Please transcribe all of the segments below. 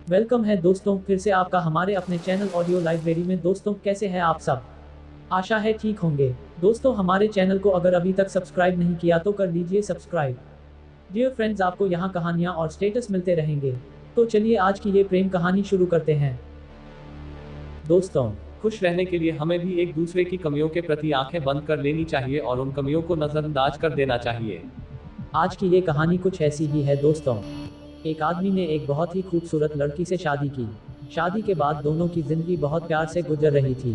Welcome है दोस्तों, फिर से आपका हमारे अपने चैनल ऑडियो लाइब्रेरी में। दोस्तों कैसे हैं आप सब? आशा है ठीक होंगे। दोस्तों हमारे चैनल को अगर अभी तक सब्सक्राइब नहीं किया तो कर लीजिए सब्सक्राइब। डियर फ्रेंड्स, आपको यहाँ कहानियाँ और स्टेटस मिलते रहेंगे। तो चलिए आज की ये प्रेम कहानी शुरू करते हैं। दोस्तों, खुश रहने के लिए हमें भी एक दूसरे की कमियों के प्रति आंखें बंद कर लेनी चाहिए और उन कमियों को नजरअंदाज कर देना चाहिए। आज की ये कहानी कुछ ऐसी ही है। दोस्तों, एक आदमी ने एक बहुत ही खूबसूरत लड़की से शादी की। शादी के बाद दोनों की जिंदगी बहुत प्यार से गुजर रही थी।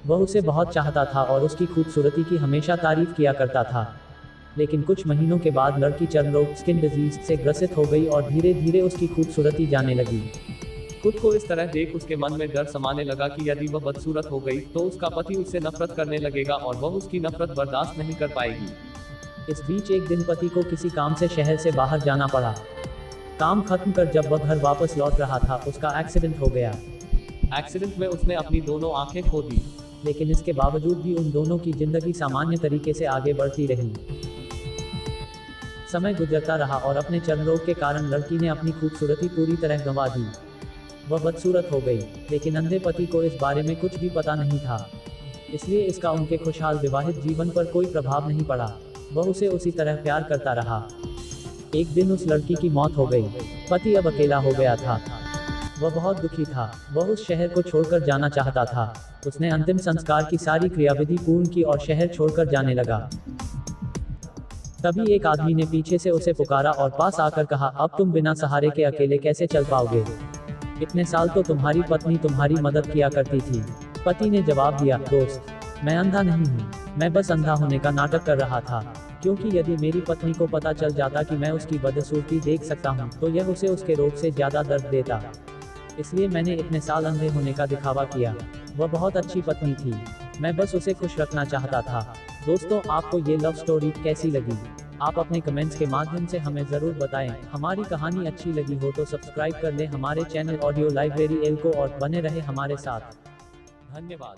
वह उसे बहुत चाहता था और उसकी खूबसूरती की हमेशा तारीफ किया करता था। लेकिन कुछ महीनों के बाद लड़की चर्म रोग स्किन डिजीज से ग्रसित हो गई और धीरे धीरे उसकी खूबसूरती जाने लगी। खुद को इस तरह देख उसके मन में डर समाने लगा कि यदि वह बदसूरत हो गई तो उसका पति उससे नफरत करने लगेगा और वह उसकी नफरत बर्दाश्त नहीं कर पाएगी। इस बीच एक दिन पति को किसी काम से शहर से बाहर जाना पड़ा। काम खत्म कर जब वह घर वापस लौट रहा था, उसका एक्सीडेंट हो गया। एक्सीडेंट में उसने अपनी दोनों आंखें खो दी। लेकिन इसके बावजूद भी उन दोनों की जिंदगी सामान्य तरीके से आगे बढ़ती रही। समय गुजरता रहा और अपने चर्म रोग के कारण लड़की ने अपनी खूबसूरती पूरी तरह गंवा दी। वह बदसूरत हो गई, लेकिन अंधे पति को इस बारे में कुछ भी पता नहीं था। इसलिए इसका उनके खुशहाल विवाहित जीवन पर कोई प्रभाव नहीं पड़ा। वह उसे उसी तरह प्यार करता रहा। एक दिन उस लड़की की मौत हो गई। पति अब अकेला हो गया था। वह बहुत दुखी था। वह उस शहर को छोड़कर जाना चाहता था। उसने अंतिम संस्कार की सारी क्रियाविधि पूर्ण की और शहर छोड़कर जाने लगा। तभी एक आदमी ने पीछे से उसे पुकारा और पास आकर कहा, अब तुम बिना सहारे के अकेले कैसे चल पाओगे? इतने साल तो तुम्हारी पत्नी तुम्हारी मदद किया करती थी। पति ने जवाब दिया, दोस्त, मैं अंधा नहीं हूँ। मैं बस अंधा होने का नाटक कर रहा था, क्योंकि यदि मेरी पत्नी को पता चल जाता कि मैं उसकी बदसूरती देख सकता हूँ तो यह उसे उसके रोग से ज्यादा दर्द देता। इसलिए मैंने इतने साल अंधे होने का दिखावा किया। वह बहुत अच्छी पत्नी थी। मैं बस उसे खुश रखना चाहता था। दोस्तों, आपको ये लव स्टोरी कैसी लगी? आप अपने कमेंट्स के माध्यम से हमें जरूर बताएं। हमारी कहानी अच्छी लगी हो तो सब्सक्राइब कर लें हमारे चैनल ऑडियो लाइब्रेरी एल को और बने रहे हमारे साथ। धन्यवाद।